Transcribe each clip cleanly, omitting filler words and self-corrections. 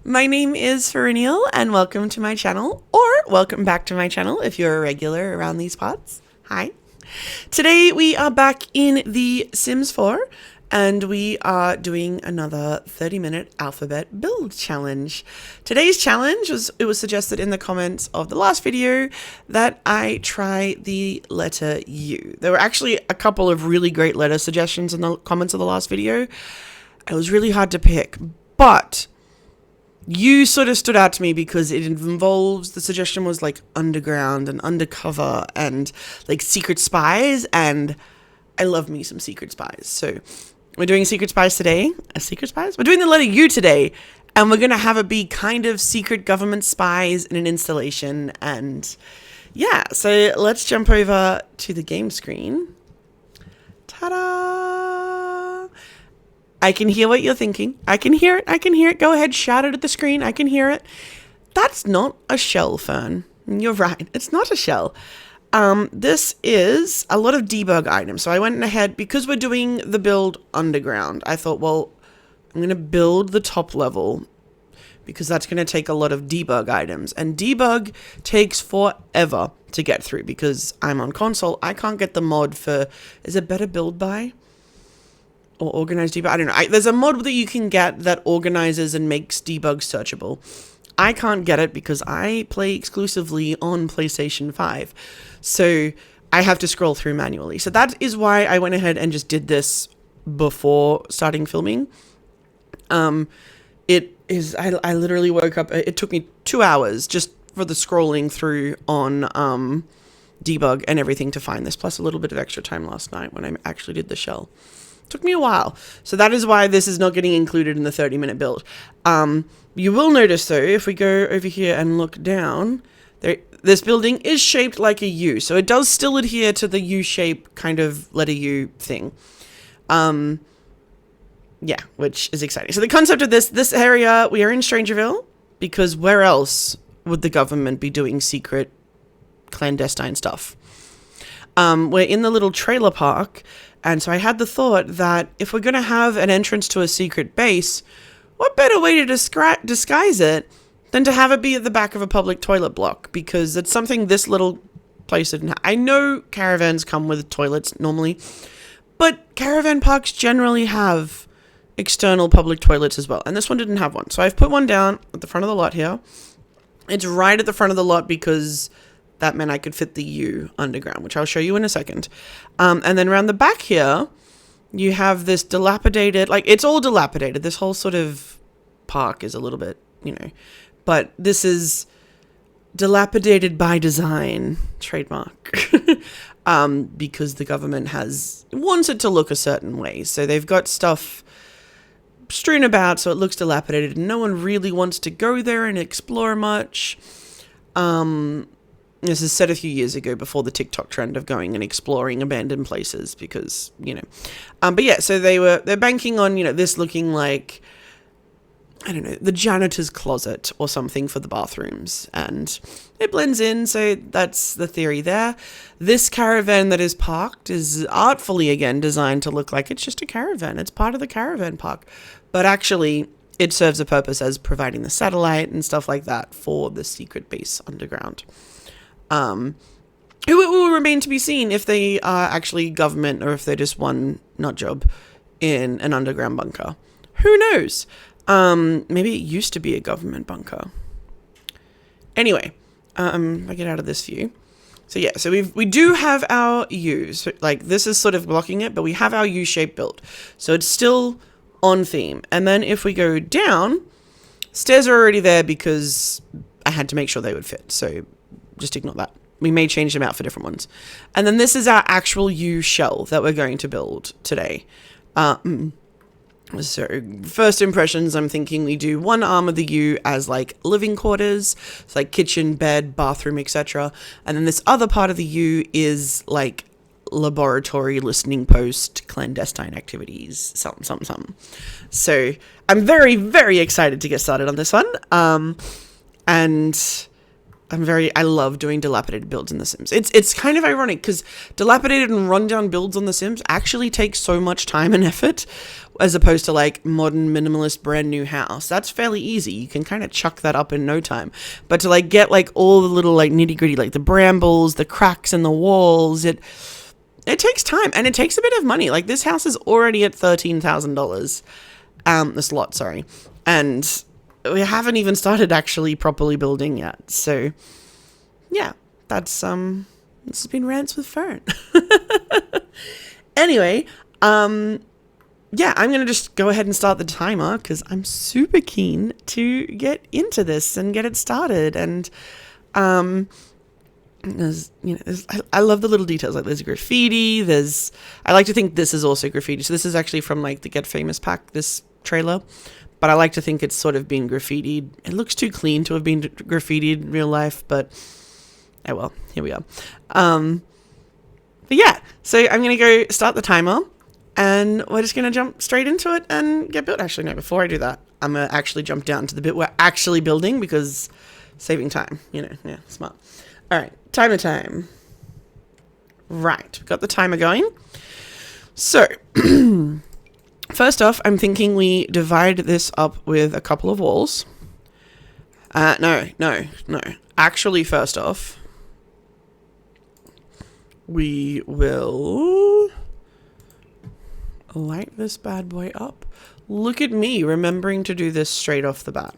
My name is Ferinial, and welcome to my channel, or welcome back to my channel if you're a regular around these parts. Hi. Today we are back in the Sims 4, and we are doing another 30-minute alphabet build challenge. Today's challenge was suggested in the comments of the last video that I try the letter U. There were actually a couple of really great letter suggestions in the comments of the last video. It was really hard to pick, but U sort of stood out to me because it involves, the suggestion was like underground and undercover and like secret spies, and I love me some secret spies. So we're doing secret spies today. Secret spies? We're doing the letter U today, and we're going to have it be kind of secret government spies in an installation. And yeah, so let's jump over to the game screen. Ta-da! I can hear what you're thinking. I can hear it. Go ahead, shout it at the screen. I can hear it. That's not a shell, Fern. You're right. It's not a shell. This is a lot of debug items. So I went ahead, because we're doing the build underground, I thought, well, I'm going to build the top level because that's going to take a lot of debug items. And debug takes forever to get through because I'm on console. I can't get the mod for, is it better build by? Or organized debug? I don't know. There's a mod that you can get that organizes and makes debug searchable. I can't get it because I play exclusively on PlayStation 5. So I have to scroll through manually. So that is why I went ahead and just did this before starting filming. It is, I literally woke up, it took me 2 hours just for the scrolling through on debug and everything to find this, plus a little bit of extra time last night when I actually did the shell. Took me a while. So that is why this is not getting included in the 30-minute build. You will notice, though, if we go over here and look down, this building is shaped like a U. So it does still adhere to the U-shape kind of letter U thing. Yeah, which is exciting. So the concept of this area, we are in Strangerville, because where else would the government be doing secret, clandestine stuff? We're in the little trailer park. And so I had the thought that if we're going to have an entrance to a secret base, what better way to disguise it than to have it be at the back of a public toilet block? Because it's something this little place didn't have. I know caravans come with toilets normally, but caravan parks generally have external public toilets as well. And this one didn't have one. So I've put one down at the front of the lot here. It's right at the front of the lot because that meant I could fit the U underground, which I'll show you in a second. And then around the back here, you have this dilapidated, like it's all dilapidated. This whole sort of park is a little bit, but this is dilapidated by design, trademark, because the government wants it to look a certain way. So they've got stuff strewn about so it looks dilapidated, and no one really wants to go there and explore much. This is set a few years ago before the TikTok trend of going and exploring abandoned places because, but yeah, so they're banking on, this looking like, I don't know, the janitor's closet or something for the bathrooms, and it blends in. So that's the theory there. This caravan that is parked is artfully again designed to look like it's just a caravan. It's part of the caravan park, but actually it serves a purpose as providing the satellite and stuff like that for the secret base underground. It will remain to be seen if they are actually government or if they're just one nut job in an underground bunker. Who knows? Maybe it used to be a government bunker. Anyway, if I get out of this view. So yeah, so we do have our U. So like this is sort of blocking it, but we have our U shape built. So it's still on theme. And then if we go down, stairs are already there because I had to make sure they would fit. So just ignore that. We may change them out for different ones. And then this is our actual U shell that we're going to build today. So first impressions, I'm thinking we do one arm of the U as like living quarters, so like kitchen, bed, bathroom, etc. And then this other part of the U is like laboratory, listening post, clandestine activities, something. So I'm very, very excited to get started on this one. And I love doing dilapidated builds in The Sims. It's kind of ironic because dilapidated and rundown builds on The Sims actually take so much time and effort as opposed to like modern minimalist brand new house. That's fairly easy. You can kind of chuck that up in no time. But to like get like all the little like nitty gritty, like the brambles, the cracks in the walls, it takes time and it takes a bit of money. Like this house is already at $13,000. This lot, sorry. And we haven't even started actually properly building yet. So yeah, that's this has been Rants with Fern. Anyway, yeah, I'm going to just go ahead and start the timer because I'm super keen to get into this and get it started. And there's, I love the little details. Like there's graffiti. I like to think this is also graffiti. So this is actually from like the Get Famous pack, this trailer. But I like to think it's sort of been graffitied. It looks too clean to have been graffitied in real life, but oh well, here we are. But yeah, so I'm going to go start the timer, and we're just going to jump straight into it and get built. Actually, no, before I do that, I'm going to actually jump down to the bit we're actually building because saving time, yeah, smart. All right, timer time. Right, we've got the timer going. So... First off, I'm thinking we divide this up with a couple of walls. No. Actually, first off, we will light this bad boy up. Look at me remembering to do this straight off the bat.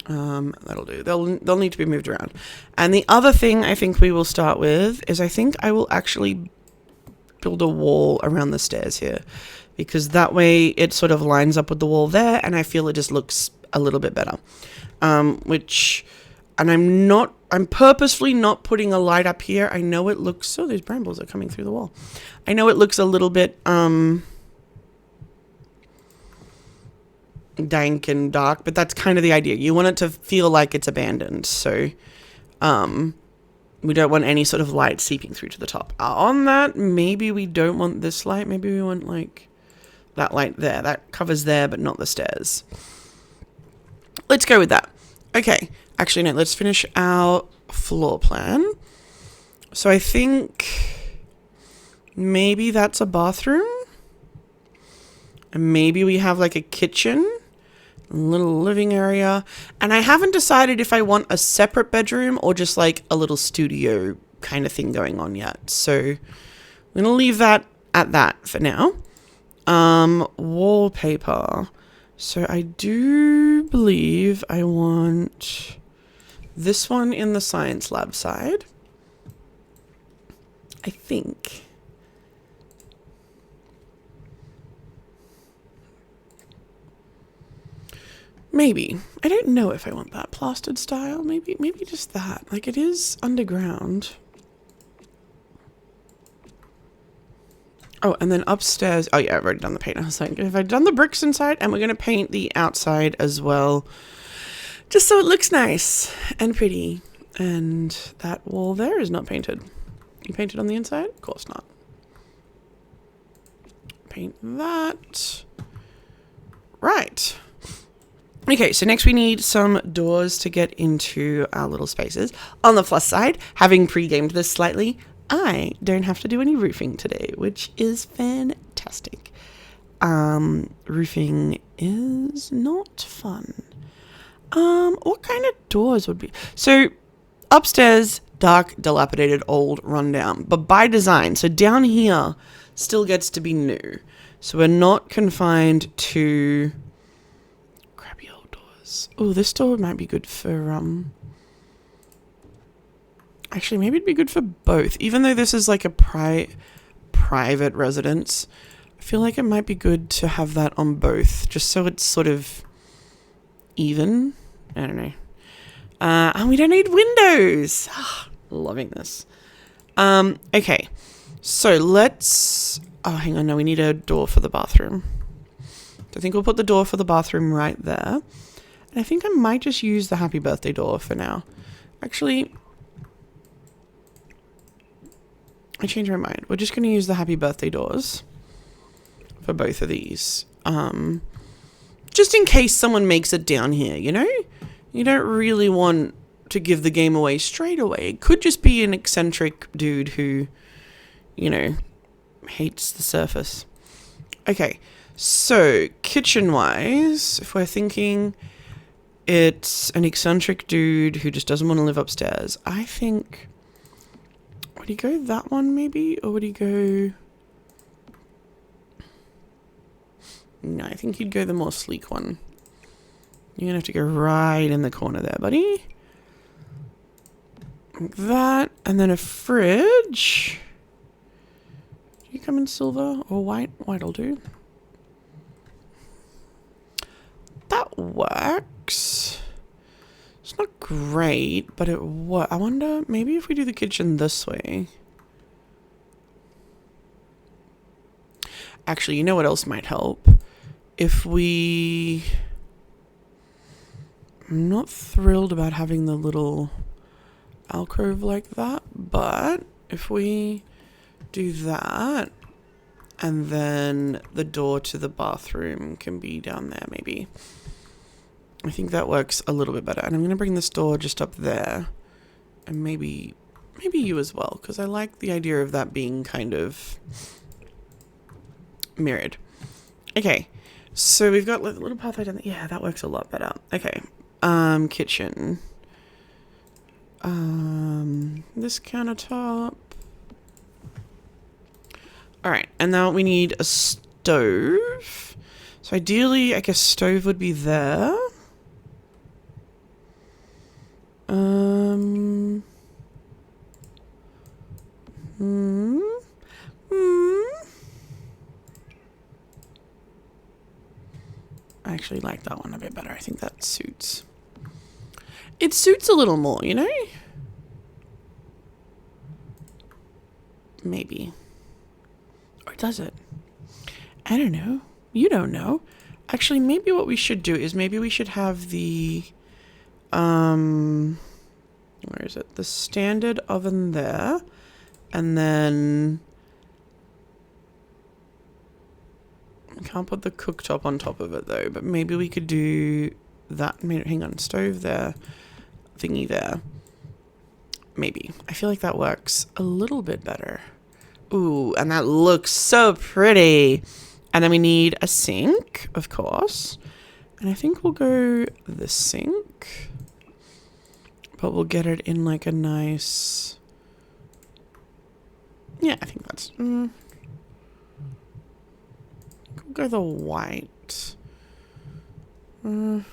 That'll do. They'll need to be moved around. And the other thing I think we will start with is I think I will actually build a wall around the stairs here because that way it sort of lines up with the wall there and I feel it just looks a little bit better. I'm purposefully not putting a light up here. I know it looks, those brambles are coming through the wall. I know it looks a little bit dank and dark, but that's kind of the idea. You want it to feel like it's abandoned. So, we don't want any sort of light seeping through to the top. On that, maybe we don't want this light. Maybe we want like that light there. That covers there, but not the stairs. Let's go with that. Okay. Actually, no, let's finish our floor plan. So I think maybe that's a bathroom. And maybe we have like a kitchen. A little living area, and I haven't decided if I want a separate bedroom or just like a little studio kind of thing going on yet. So I'm gonna leave that at that for now. Wallpaper. So I do believe I want this one in the science lab side. I think. Maybe. I don't know if I want that plastered style. Maybe just that. Like it is underground. Oh, and then upstairs. Oh yeah, I've already done the paint. I was like, have I done the bricks inside? And we're going to paint the outside as well. Just so it looks nice and pretty. And that wall there is not painted. You painted on the inside? Of course not. Paint that. Right. Okay, so next we need some doors to get into our little spaces. On the plus side, having pre-gamed this slightly, I don't have to do any roofing today, which is fantastic. Roofing is not fun. What kind of doors would be? So, upstairs, dark, dilapidated, old, rundown, but by design. So down here still gets to be new. So we're not confined to... Oh, this door might be good for, actually, maybe it'd be good for both. Even though this is like a private residence, I feel like it might be good to have that on both, just so it's sort of even. I don't know. And we don't need windows. Loving this. Okay. So let's... Oh, hang on. No, we need a door for the bathroom. So I think we'll put the door for the bathroom right there. And I think I might just use the happy birthday door for now. Actually, I changed my mind. We're just going to use the happy birthday doors for both of these. Just in case someone makes it down here, you know? You don't really want to give the game away straight away. It could just be an eccentric dude who, you know, hates the surface. Okay, so kitchen-wise, if we're thinking it's an eccentric dude who just doesn't want to live upstairs, I think... Would he go that one, maybe? Or would he go... No, I think he'd go the more sleek one. You're going to have to go right in the corner there, buddy. Like that. And then a fridge. Do you come in silver or white? White'll do. That works. It's not great, but it I wonder, maybe if we do the kitchen this way. Actually, you know what else might help? If we... I'm not thrilled about having the little alcove like that, but if we do that, and then the door to the bathroom can be down there, maybe. I think that works a little bit better. And I'm going to bring this door just up there, and maybe you as well, because I like the idea of that being kind of mirrored. Okay, so we've got like a little pathway down there. Yeah, that works a lot better. Okay, kitchen. This countertop. All right, and now we need a stove. So ideally, I guess stove would be there. I actually like that one a bit better. I think that suits. It suits a little more, you know? Maybe. Or does it? I don't know. You don't know. Actually, maybe what we should do is maybe we should have the... where is it? The standard oven there. And then... I can't put the cooktop on top of it though, but maybe we could do that. Hang on, stove there, thingy there. Maybe. I feel like that works a little bit better. Ooh, and that looks so pretty. And then we need a sink, of course. And I think we'll go the sink. But we'll get it in like a nice... Yeah, I think that's... We'll go the white. You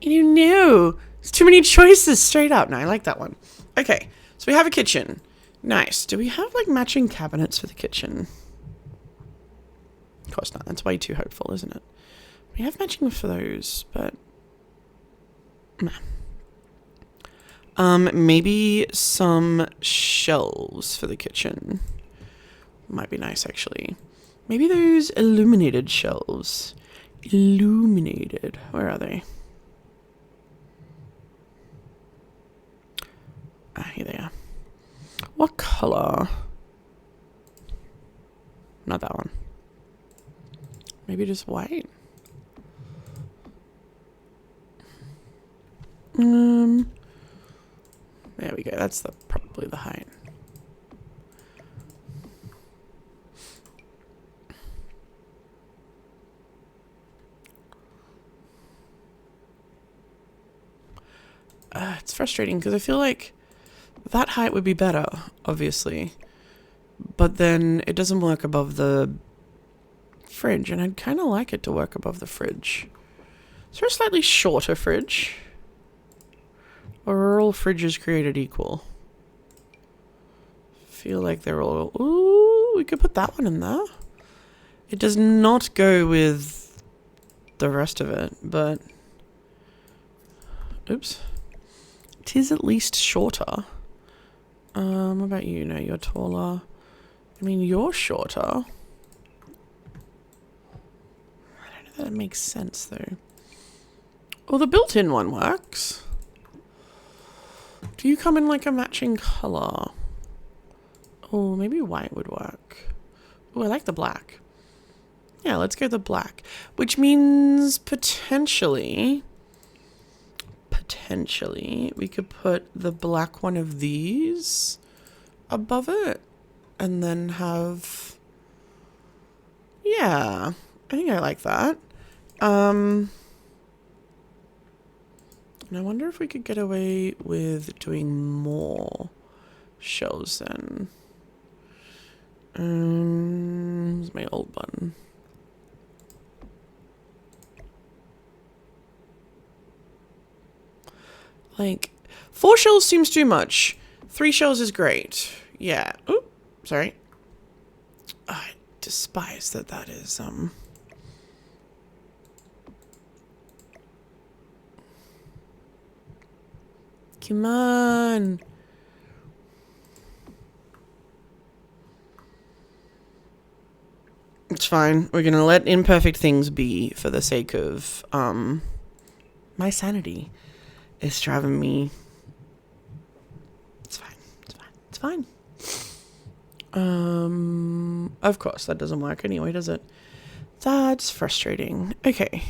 know, there's too many choices straight up. No, I like that one. Okay, so we have a kitchen. Nice. Do we have like matching cabinets for the kitchen? Of course not. That's way too hopeful, isn't it? We have matching for those, but nah. Maybe some shelves for the kitchen. Might be nice, actually. Maybe those illuminated shelves. Illuminated. Where are they? Ah, here they are. What color? Not that one. Maybe just white. There we go. That's probably the height. It's frustrating because I feel like that height would be better, obviously. But then it doesn't work above the fridge, and I'd kind of like it to work above the fridge. Is there a slightly shorter fridge? Or are all fridges created equal? Feel like they're all... Ooh, we could put that one in there. It does not go with the rest of it, but... Oops. It is at least shorter. What about you? No, you're taller. I mean, you're shorter. I don't know if that makes sense, though. Well, the built-in one works. Do you come in like a matching color? Oh, maybe white would work. Oh, I like the black. Yeah, let's go the black. Which means potentially potentially we could put the black one of these above it and then have, yeah, I think I like that. And I wonder if we could get away with doing more shells then. Here's my old button. Like, 4 shells seems too much. 3 shells is great. Yeah. Oop, sorry. I despise that is, come on. It's fine. We're gonna let imperfect things be for the sake of, my sanity is driving me. It's fine. It's fine. It's fine. Of course, that doesn't work anyway, does it? That's frustrating. Okay.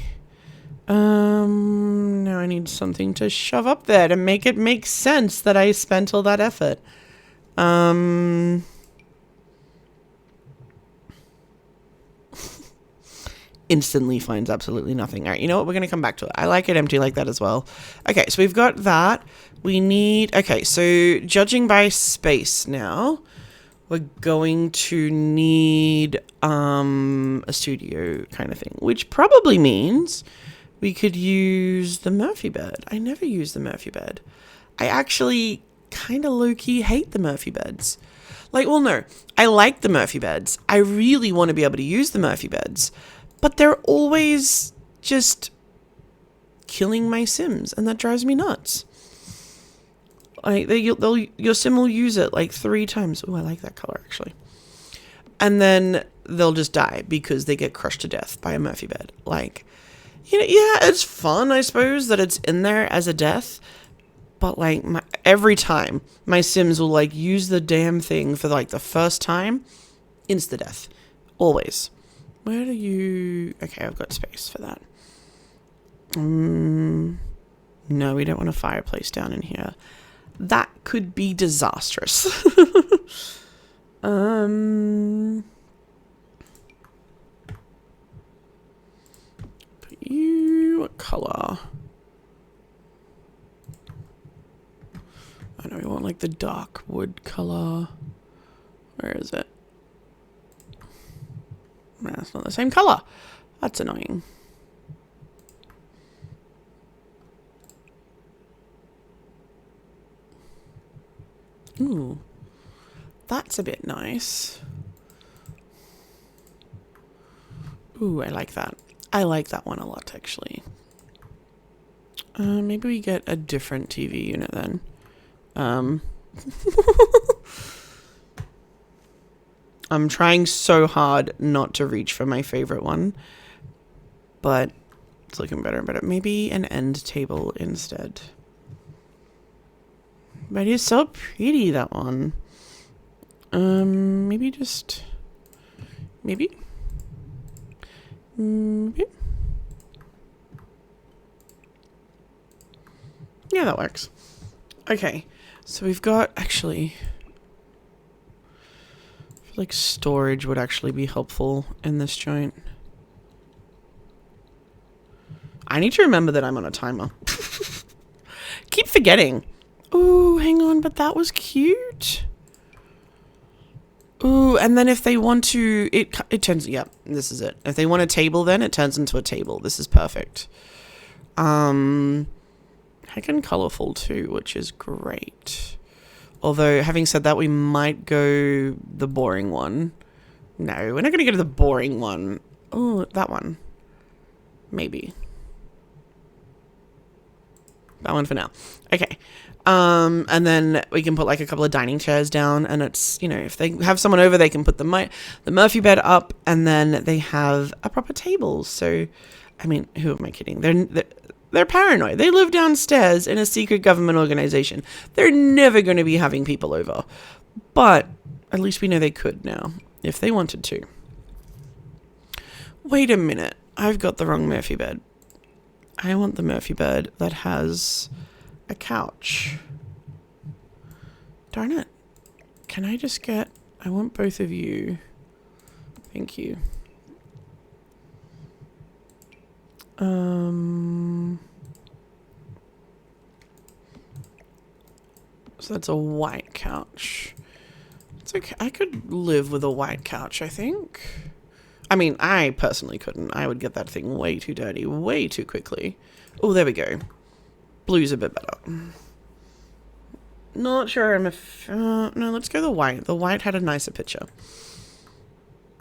Now I need something to shove up there to make it make sense that I spent all that effort. Instantly finds absolutely nothing. All right, you know what? We're going to come back to it. I like it empty like that as well. Okay, so we've got that. We need... Okay, so judging by space now, we're going to need a studio kind of thing, which probably means we could use the Murphy bed. I never use the Murphy bed. I actually kind of low-key hate the Murphy beds. Like, well, no, I like the Murphy beds. I really want to be able to use the Murphy beds. But they're always just killing my Sims, and that drives me nuts. Like your Sim will use it like 3 times. Oh, I like that color actually. And then they'll just die because they get crushed to death by a Murphy bed. Like, you know, yeah, it's fun, I suppose, that it's in there as a death. But like every time my Sims will like use the damn thing for like the first time, insta death, always. Where do you... Okay, I've got space for that. No, we don't want a fireplace down in here. That could be disastrous. Put you... What color? I know we want like the dark wood color. Where is it? That's not the same color. That's annoying. Ooh, that's a bit nice. Ooh, I like that. I like that one a lot, actually. Maybe we get a different TV unit then. I'm trying so hard not to reach for my favorite one, but it's looking better and better. Maybe an end table instead. But it's so pretty, that one. Maybe just... Maybe? Maybe? Yeah, that works. Okay, so we've got, actually... I feel like storage would actually be helpful in this joint. I need to remember that I'm on a timer. Keep forgetting. Ooh, hang on, but that was cute. Ooh, and then if they want to, it turns, yep, this is it. If they want a table, then it turns into a table. This is perfect. Heck and colorful too, which is great. Although, having said that, we might go the boring one. No, we're not going to go to the boring one. Oh, that one. Maybe. That one for now. Okay. And then we can put like a couple of dining chairs down, and it's, you know, if they have someone over, they can put the Murphy bed up, and then they have a proper table. So, I mean, who am I kidding? They're paranoid. They live downstairs in a secret government organization. They're never going to be having people over. But at least we know they could now, if they wanted to. Wait a minute. I've got the wrong Murphy bed. I want the Murphy bed that has a couch. Darn it. Can I just get... I want both of you. Thank you. So that's a white couch. It's okay. I could live with a white couch, I think. I mean, I personally couldn't. I would get that thing way too dirty, way too quickly. Oh, there we go. Blue's a bit better. Not sure I'm no, let's go the white. The white had a nicer picture.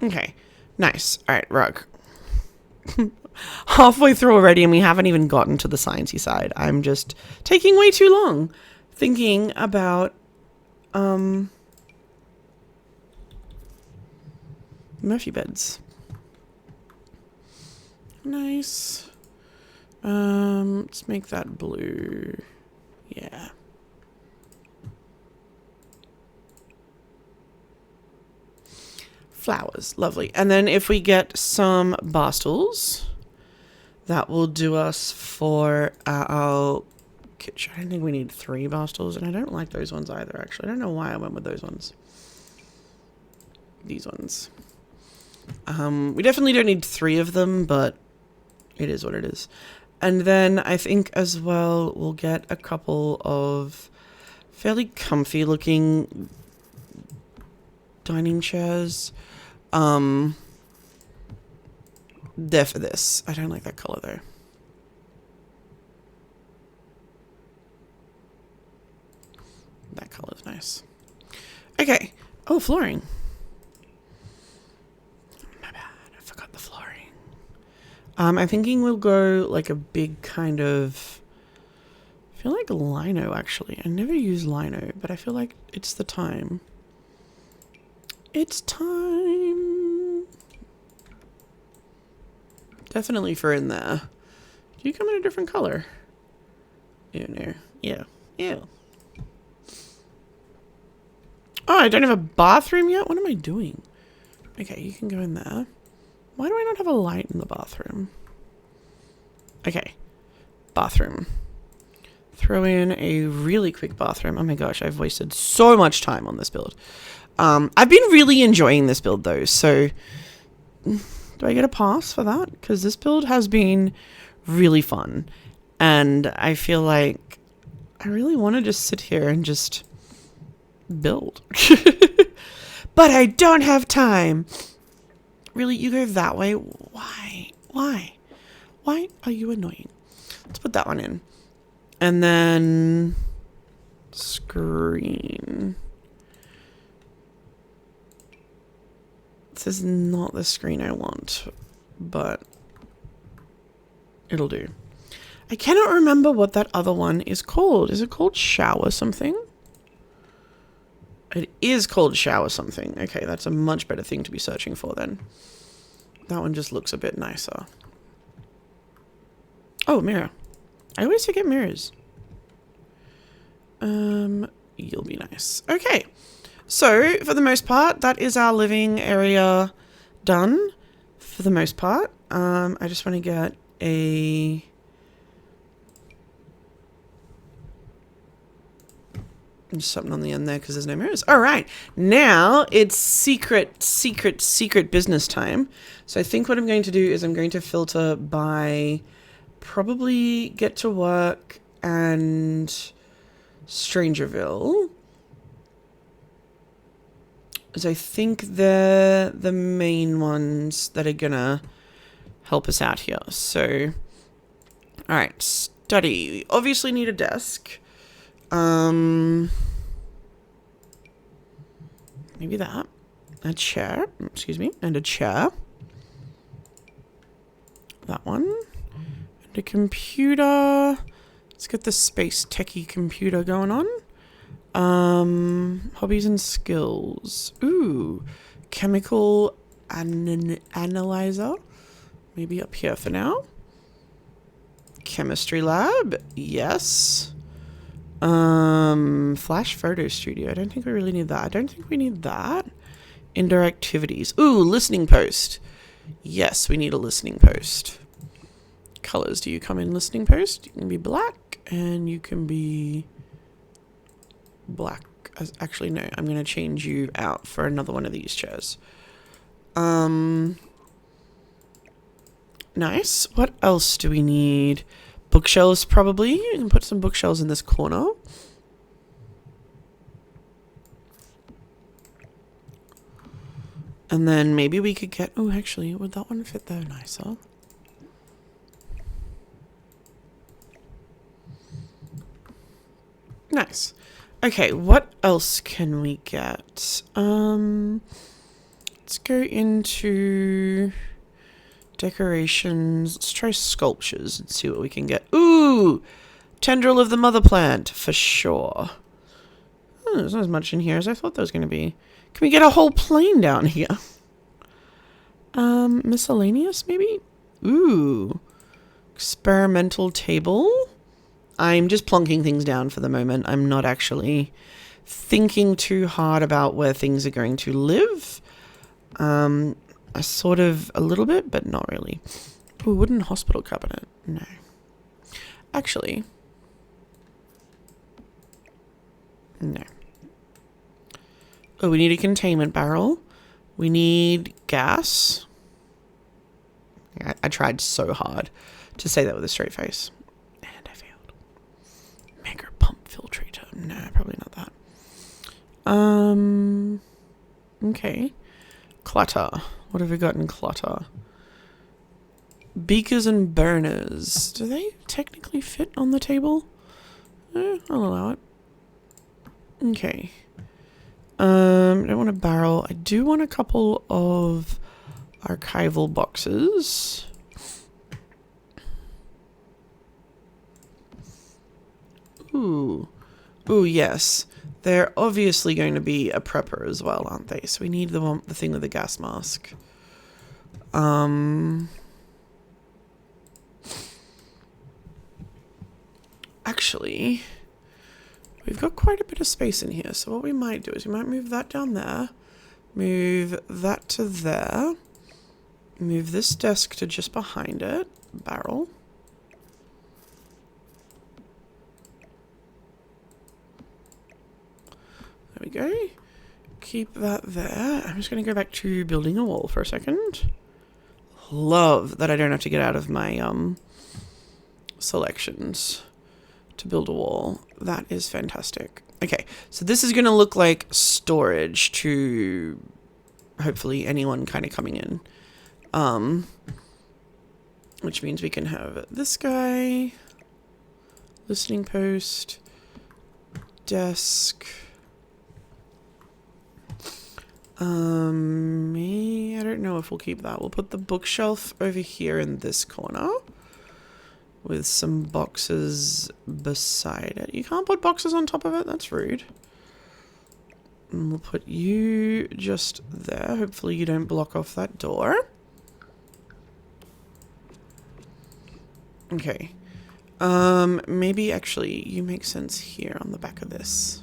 Okay. Nice. Alright, rug. Halfway through already and we haven't even gotten to the sciencey side. I'm just taking way too long thinking about Murphy beds. Nice. Let's make that blue. Yeah. Flowers. Lovely. And then if we get some bar stools, that will do us for our kitchen. I don't think we need 3 bar stools, and I don't like those ones either, actually. I don't know why I went with those ones. These ones. We definitely don't need 3 of them, but it is what it is. And then I think as well we'll get a couple of fairly comfy looking dining chairs. They're for this. I don't like that color though. That color's nice. Okay. Oh, flooring. My bad. I forgot the flooring. I'm thinking we'll go like a big kind of... I feel like lino, actually. I never use lino, but I feel like it's the time. It's time. Definitely for in there. Do you come in a different color? Ew, no. Ew. Ew. Oh, I don't have a bathroom yet? What am I doing? Okay, you can go in there. Why do I not have a light in the bathroom? Okay. Bathroom. Throw in a really quick bathroom. Oh my gosh, I've wasted so much time on this build. I've been really enjoying this build though, so do I get a pass for that? Because this build has been really fun, and I feel like I really want to just sit here and just build. But I don't have time. Really, you go that way? Why? Why? Why are you annoying? Let's put that one in. And then screen. This is not the screen I want, but it'll do. I cannot remember what that other one is called. Is it called shower something? It is called shower something. Okay, that's a much better thing to be searching for then. That one just looks a bit nicer. Oh, mirror. I always forget mirrors. You'll be nice. Okay. So, for the most part, that is our living area done. For the most part. I just want to get a... Just something on the end there because there's no mirrors. All right. Now it's secret business time. So I think what I'm going to do is I'm going to filter by probably Get to Work and Strangerville. As I think they're the main ones that are going to help us out here. So, all right. Study. We obviously need a desk. Maybe that. A chair, excuse me, and a chair. That one. And a computer. Let's get the space techie computer going on. Hobbies and skills. Ooh, chemical analyzer. Maybe up here for now. Chemistry lab. Yes. Flash photo studio. I don't think we really need that. I don't think we need that. Indoor activities. Ooh, listening post. Yes, we need a listening post. colors do you come in? Listening post? You can be black and you can be black. Actually, no, I'm going to change you out for another one of these chairs. Nice. What else do we need? Bookshelves, probably. You can put some bookshelves in this corner. And then maybe we could get... Oh, actually, would that one fit there nicer? Nice. Okay, what else can we get? Let's go into decorations. Let's try sculptures and see what we can get. Ooh! Tendril of the mother plant, for sure. Oh, there's not as much in here as I thought there was going to be. Can we get a whole plane down here? Miscellaneous, maybe? Ooh. Experimental table. I'm just plonking things down for the moment. I'm not actually thinking too hard about where things are going to live. I sort of a little bit, but not really. Ooh, wooden hospital cabinet. No. Actually. No. Oh, we need a containment barrel. We need gas. I tried so hard to say that with a straight face. And I failed. Mega pump filtrator. No, probably not that. Okay. Clutter. What have we got in clutter? Beakers and burners. Do they technically fit on the table? I'll allow it. Okay. I don't want a barrel. I do want a couple of archival boxes. Ooh. Ooh, yes. They're obviously going to be a prepper as well, aren't they? So we need the thing with the gas mask. Actually, we've got quite a bit of space in here. So what we might do is we might move that down there. Move that to there. Move this desk to just behind it. Barrel. There we go. Keep that there. I'm just going to go back to building a wall for a second. Love that I don't have to get out of my selections to build a wall. That is fantastic. Okay, so this is going to look like storage to hopefully anyone kind of coming in. Which means we can have this guy, listening post, desk. Me, I don't know if we'll keep that. We'll put the bookshelf over here in this corner with some boxes beside it. You can't put boxes on top of it. That's rude. And we'll put you just there. Hopefully you don't block off that door. Okay. Maybe actually you make sense here on the back of this.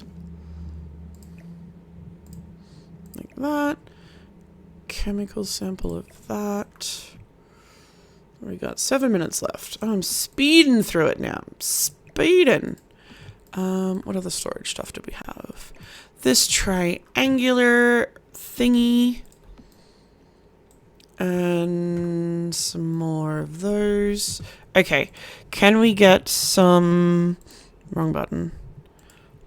Like that. Chemical sample of that. We got 7 minutes left. Oh, I'm speeding through it now. I'm speeding. What other storage stuff do we have? This triangular thingy. And some more of those. Okay. Can we get some... Wrong button.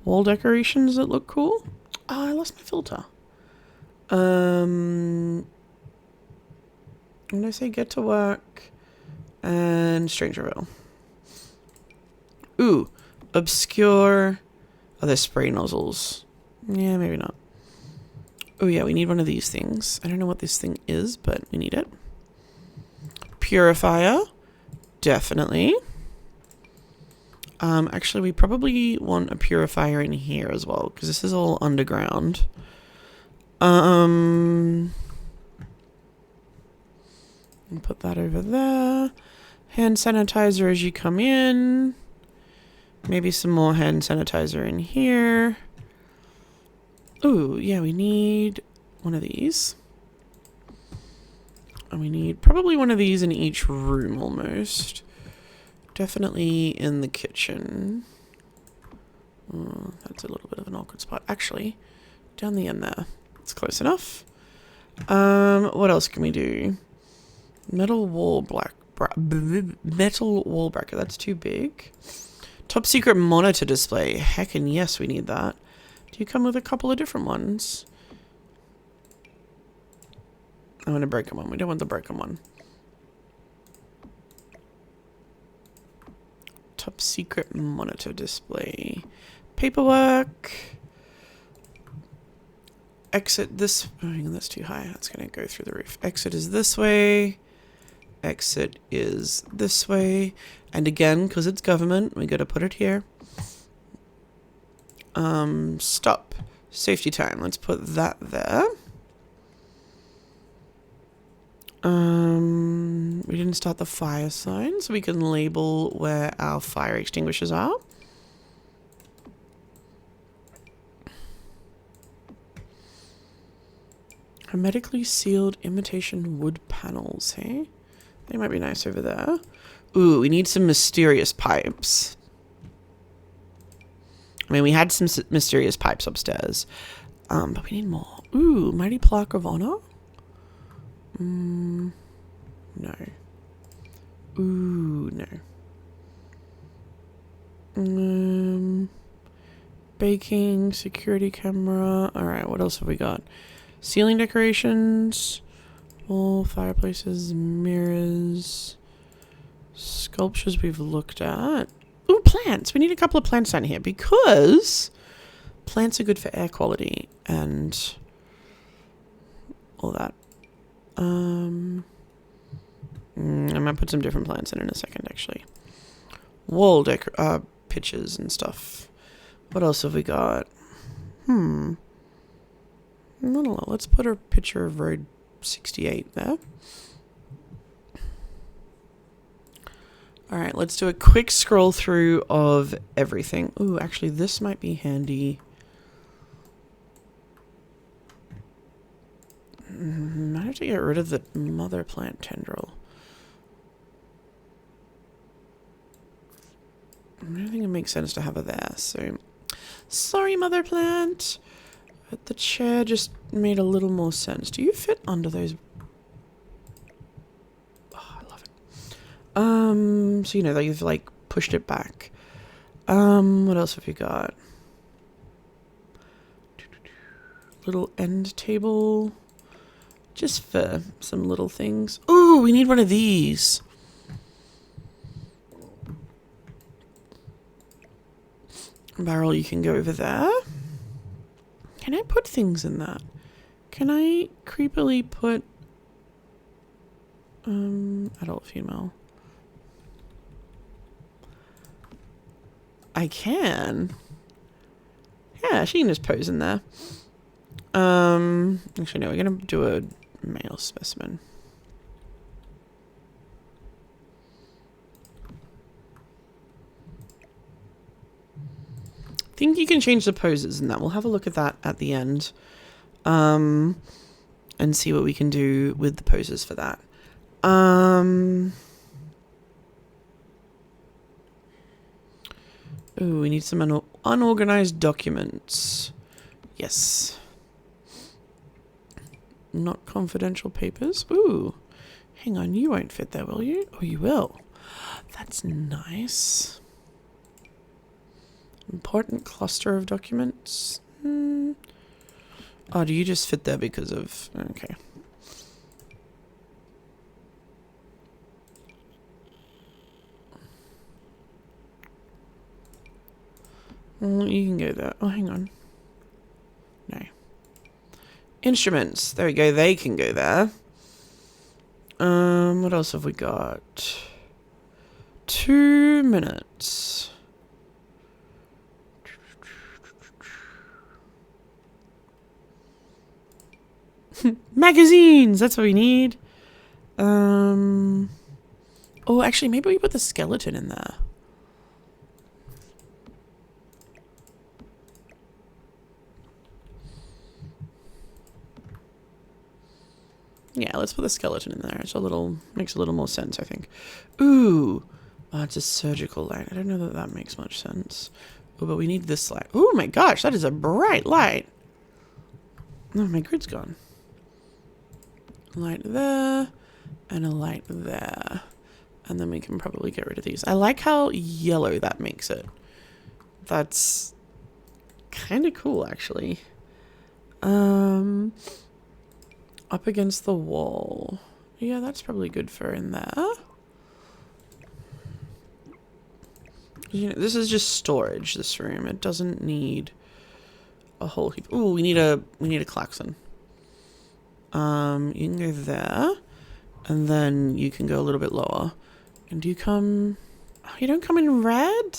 Wall decorations that look cool? Oh, I lost my filter. When I say get to work and Strangerville. Ooh, obscure. Oh, there's spray nozzles. Yeah, maybe not. Oh yeah, we need one of these things. I don't know what this thing is, but we need it. Purifier. Definitely. Actually, we probably want a purifier in here as well, because this is all underground. Put that over there. Hand sanitizer as you come in. Maybe some more hand sanitizer in here. Ooh, yeah, we need one of these. And we need probably one of these in each room almost. Definitely in the kitchen. Oh, that's a little bit of an awkward spot. Actually, down the end there. It's close enough. What else can we do? Metal wall metal wall bracket. That's too big. Top secret monitor display. Heckin' yes, we need that. Do you come with a couple of different ones? I'm gonna broken one. We don't want the broken one. Top secret monitor display. Paperwork. Exit this. Oh, hang on, that's too high. That's gonna go through the roof. Exit is this way. Exit is this way. And again, because it's government, we gotta put it here. Stop. Safety time. Let's put that there. We didn't start the fire sign, so we can label where our fire extinguishers are. Hermetically sealed imitation wood panels, hey? They might be nice over there. Ooh, we need some mysterious pipes. I mean, we had some mysterious pipes upstairs. But we need more. Ooh, mighty plaque of honor? No. Ooh, no. Baking, security camera. Alright, what else have we got? Ceiling decorations. Wall, fireplaces, mirrors. Sculptures we've looked at. Ooh, plants. We need a couple of plants down here because plants are good for air quality and all that. I might put some different plants in a second, actually. Wall pictures and stuff. What else have we got? I don't know. Let's put a picture of Road 68 there. Alright, let's do a quick scroll through of everything. Ooh, actually, this might be handy. Might have to get rid of the mother plant tendril. I don't think it makes sense to have her there, so... Sorry, mother plant! But the chair just made a little more sense. Do you fit under those? Oh, I love it. So you know that you've like pushed it back. What else have you got? Little end table. Just for some little things. Ooh, we need one of these. Barrel, you can go over there. Can I put things in that? Can I creepily put adult female? I can. Yeah, she can just pose in there. Actually no, we're gonna do a male specimen. I think you can change the poses in that. We'll have a look at that at the end. And see what we can do with the poses for that. Ooh, we need some unorganized documents. Yes. Not confidential papers. Ooh. Hang on, you won't fit there, will you? Oh, you will. That's nice. Important cluster of documents. Oh, do you just fit there because of... Okay. You can go there. Oh, hang on. No. Instruments. There we go. They can go there. What else have we got? 2 minutes. Magazines! That's what we need. Oh, actually, maybe we put the skeleton in there. Yeah, let's put the skeleton in there. It's a little, makes a little more sense, I think. Ooh, Oh, it's a surgical light. I don't know that that makes much sense. Oh, but we need this light. Oh my gosh, that is a bright light. Oh, my grid's gone. A light there, and a light there. And then we can probably get rid of these. I like how yellow that makes it. That's kind of cool, actually. Up against the wall. Yeah, that's probably good for in there. You know, this is just storage, this room. It doesn't need a whole heap. Ooh, we need a klaxon. You can go there, and then you can go a little bit lower. And do you come... Oh, you don't come in red?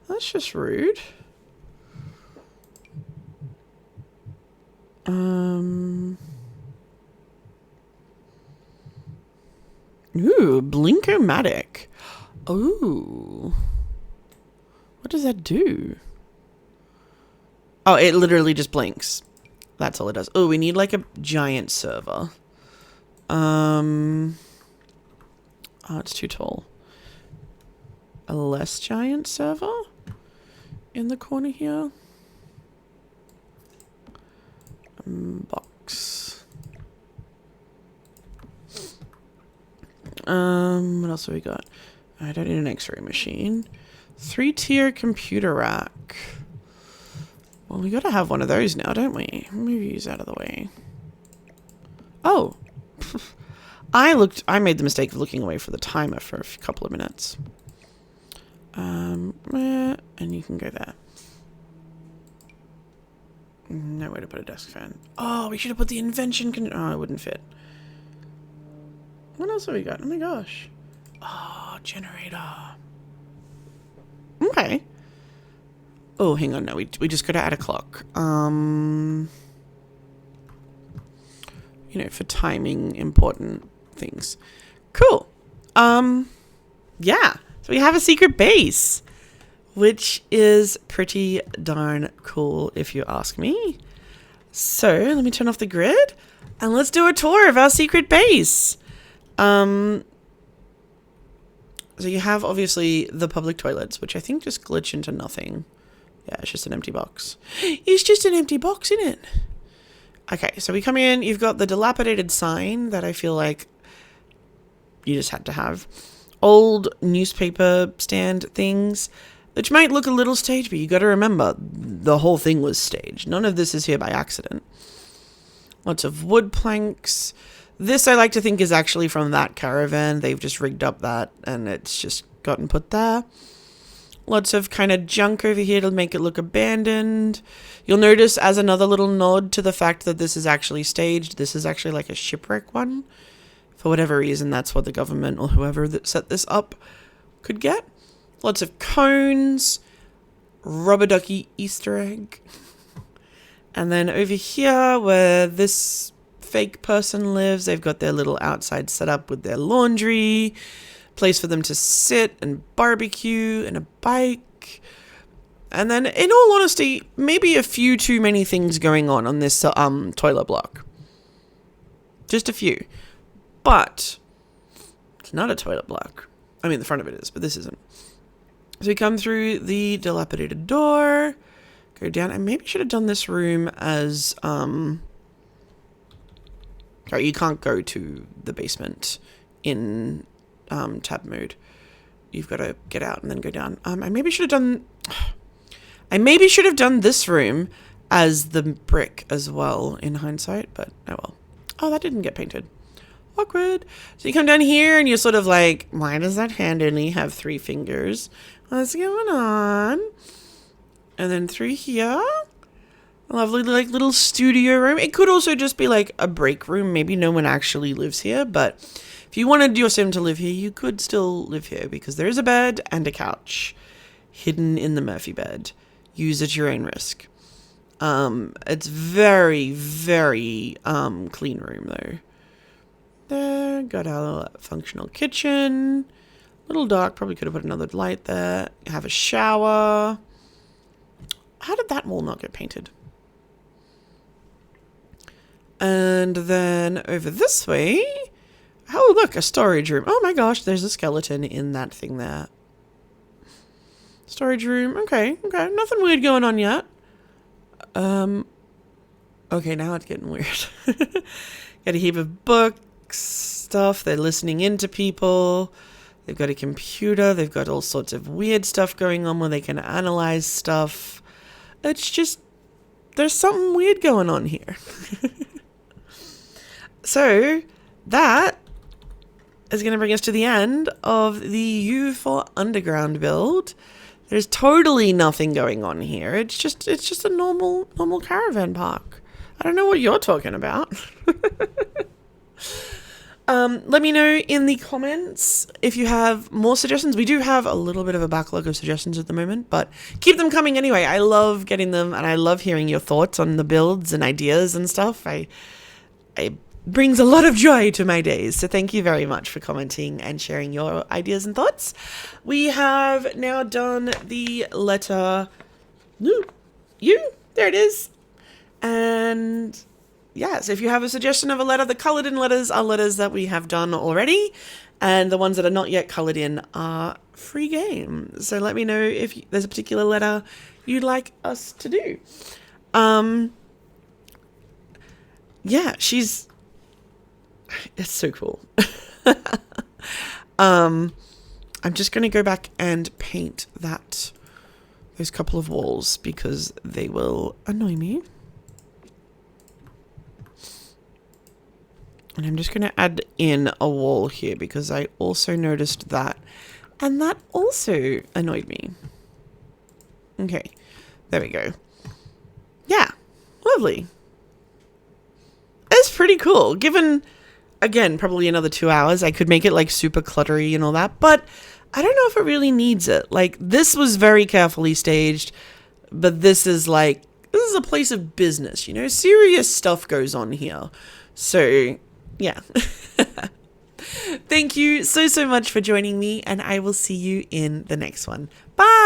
That's just rude. Ooh, Blink-O-Matic. Ooh. What does that do? Oh, it literally just blinks. That's all it does. Oh, we need like a giant server. Oh, it's too tall. A less giant server in the corner here. Box. What else have we got? I don't need an X-ray machine. 3-tier computer rack. Well, we gotta have one of those now, don't we? Move these out of the way. Oh. I made the mistake of looking away for the timer for a couple of minutes. And you can go there. No way to put a desk fan. Oh, we should have put the invention oh, it wouldn't fit. What else have we got? Oh my gosh. Oh, generator. Okay. Oh, hang on. No, we just got to add a clock. You know, for timing important things. Cool. Yeah. So we have a secret base, which is pretty darn cool if you ask me. So let me turn off the grid and let's do a tour of our secret base. So you have obviously the public toilets, which I think just glitch into nothing. Yeah, it's just an empty box. It's just an empty box, isn't it? Okay, so we come in, you've got the dilapidated sign that I feel like you just had to have. Old newspaper stand things, which might look a little staged, but you got to remember, the whole thing was staged. None of this is here by accident. Lots of wood planks. This I like to think is actually from that caravan. They've just rigged up that and it's just gotten put there. Lots of kind of junk over here to make it look abandoned. You'll notice as another little nod to the fact that this is actually staged, this is actually like a shipwreck one. For whatever reason, that's what the government or whoever that set this up could get. Lots of cones. Rubber ducky Easter egg. And then over here where this fake person lives, they've got their little outside setup with their laundry, place for them to sit and barbecue, and a bike. And then, in all honesty, maybe a few too many things going on this toilet block. Just a few. But it's not a toilet block. I mean, the front of it is, but this isn't. So we come through the dilapidated door, go down. I maybe should have done this room as oh, you can't go to the basement in tab mode. You've got to get out and then go down. I maybe should have done this room as the brick as well in hindsight, but oh well. Oh, that didn't get painted. Awkward. So you come down here and you're sort of like, why does that hand only have 3 fingers? What's going on? And then through here, a lovely like little studio room. It could also just be like a break room. Maybe no one actually lives here, but if you wanted your sim to live here, you could still live here because there is a bed and a couch hidden in the Murphy bed. Use at your own risk. It's very, very clean room though. There, got our functional kitchen. Little dark, probably could have put another light there. Have a shower. How did that wall not get painted? And then over this way, Oh, look, a storage room. Oh my gosh, there's a skeleton in that thing there. Storage room. Okay. Nothing weird going on yet. Okay, now it's getting weird. Got a heap of books, stuff. They're listening into people. They've got a computer. They've got all sorts of weird stuff going on where they can analyze stuff. It's just, there's something weird going on here. So that is going to bring us to the end of the U4 Underground build. There's totally nothing going on here. It's just a normal caravan park. I don't know what you're talking about. Let me know in the comments if you have more suggestions. We do have a little bit of a backlog of suggestions at the moment, but keep them coming anyway. I love getting them, and I love hearing your thoughts on the builds and ideas and stuff. It brings a lot of joy to my days. So thank you very much for commenting and sharing your ideas and thoughts. We have now done the letter U. There it is. And yeah, so if you have a suggestion of a letter, the colored in letters are letters that we have done already, and the ones that are not yet colored in are free game. So let me know if there's a particular letter you'd like us to do. Yeah, it's so cool. I'm just going to go back and paint those couple of walls because they will annoy me. And I'm just going to add in a wall here because I also noticed that. And that also annoyed me. Okay, there we go. Yeah, lovely. It's pretty cool. Given, again, probably another 2 hours, I could make it like super cluttery and all that. But I don't know if it really needs it. Like, this was very carefully staged. But this is a place of business, you know? Serious stuff goes on here. So yeah. Thank you so much for joining me, and I will see you in the next one. Bye.